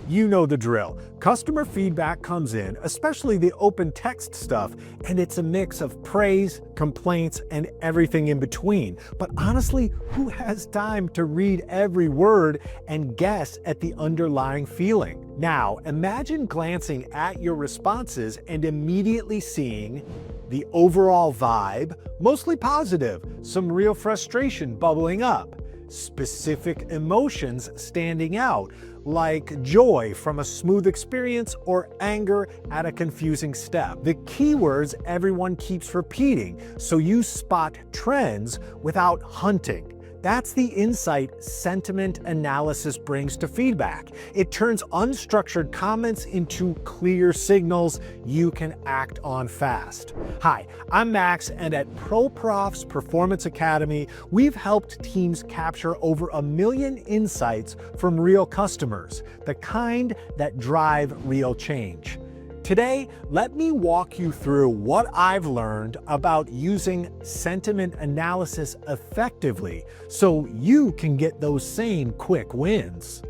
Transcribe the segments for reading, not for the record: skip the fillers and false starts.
You know the drill. Customer feedback comes in, especially the open text stuff, and it's a mix of praise, complaints, and everything in between. But honestly, who has time to read every word and guess at the underlying feeling? Now, imagine glancing at your responses and immediately seeing the overall vibe, mostly positive, some real frustration bubbling up, specific emotions standing out, like joy from a smooth experience or anger at a confusing step. The keywords everyone keeps repeating, so you spot trends without hunting. That's the insight sentiment analysis brings to feedback. It turns unstructured comments into clear signals you can act on fast. Hi, I'm Max, and at ProProfs Performance Academy, we've helped teams capture over 1 million insights from real customers, the kind that drive real change. Today, let me walk you through what I've learned about using sentiment analysis effectively so you can get those same quick wins.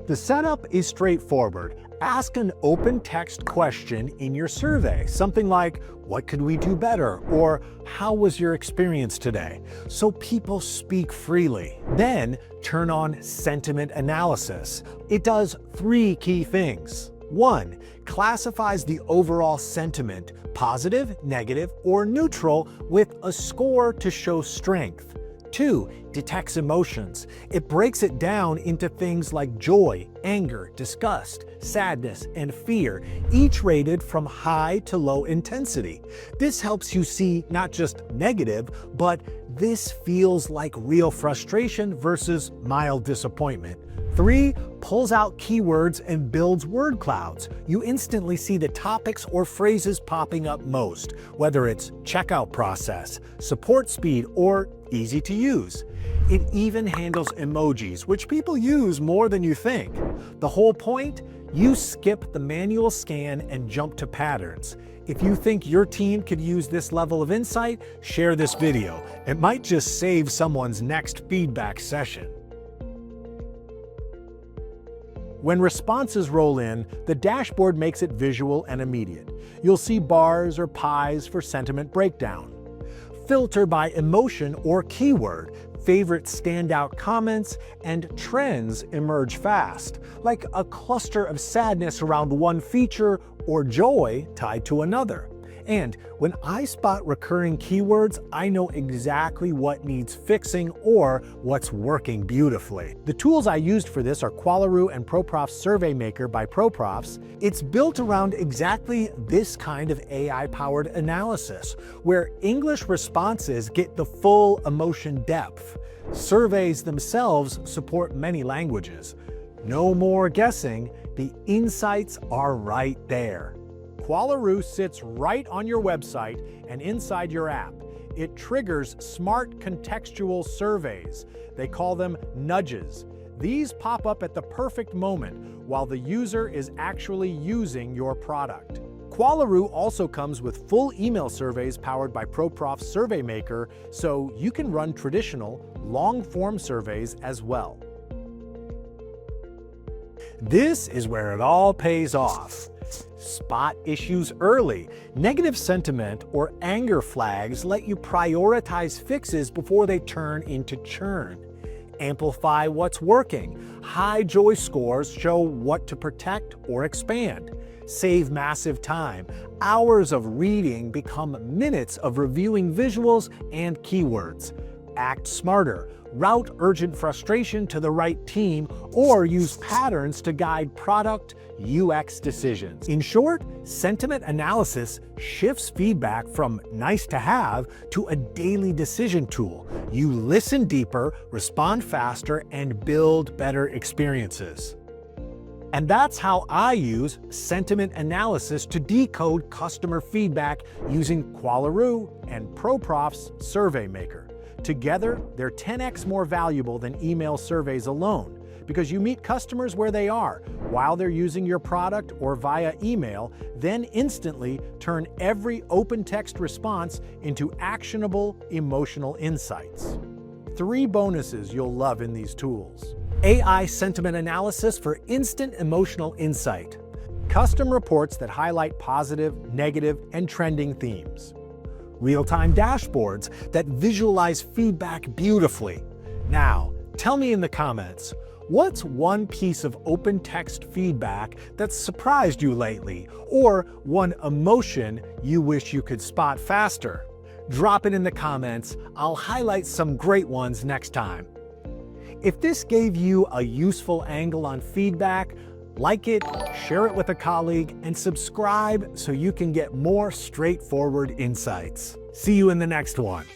The setup is straightforward. Ask an open text question in your survey, something like, "What could we do better?" or "How was your experience today?" so people speak freely. Then turn on sentiment analysis. It does 3 key things. 1. Classifies the overall sentiment, positive, negative, or neutral, with a score to show strength. 2. Detects emotions. It breaks it down into things like joy, anger, disgust, sadness, and fear, each rated from high to low intensity. This helps you see not just negative, but this feels like real frustration versus mild disappointment. 3. Pulls out keywords and builds word clouds. You instantly see the topics or phrases popping up most, whether it's checkout process, support speed, or easy to use. It even handles emojis, which people use more than you think. The whole point? You skip the manual scan and jump to patterns. If you think your team could use this level of insight, share this video. It might just save someone's next feedback session. When responses roll in, the dashboard makes it visual and immediate. You'll see bars or pies for sentiment breakdown. Filter by emotion or keyword. Favorite standout comments and trends emerge fast, like a cluster of sadness around one feature or joy tied to another. And when I spot recurring keywords, I know exactly what needs fixing or what's working beautifully. The tools I used for this are Qualaroo and ProProfs Survey Maker by ProProfs. It's built around exactly this kind of AI-powered analysis, where English responses get the full emotion depth. Surveys themselves support many languages. No more guessing, the insights are right there. Qualaroo sits right on your website and inside your app. It triggers smart contextual surveys. They call them nudges. These pop up at the perfect moment while the user is actually using your product. Qualaroo also comes with full email surveys powered by ProProfs Survey Maker, so you can run traditional, long-form surveys as well. This is where it all pays off. Spot issues early. Negative sentiment or anger flags let you prioritize fixes before they turn into churn. Amplify what's working. High joy scores show what to protect or expand. Save massive time. Hours of reading become minutes of reviewing visuals and keywords. Act smarter. Route urgent frustration to the right team, or use patterns to guide product UX decisions. In short, sentiment analysis shifts feedback from nice to have to a daily decision tool. You listen deeper, respond faster, and build better experiences. And that's how I use sentiment analysis to decode customer feedback using Qualaroo and ProProfs Survey Maker. Together, they're 10x more valuable than email surveys alone, because you meet customers where they are, while they're using your product or via email, then instantly turn every open text response into actionable emotional insights. 3 bonuses you'll love in these tools. AI sentiment analysis for instant emotional insight. Custom reports that highlight positive, negative, and trending themes. Real-time dashboards that visualize feedback beautifully. Now, tell me in the comments, what's one piece of open text feedback that's surprised you lately, or one emotion you wish you could spot faster? Drop it in the comments. I'll highlight some great ones next time. If this gave you a useful angle on feedback, like it, share it with a colleague, and subscribe so you can get more straightforward insights. See you in the next one.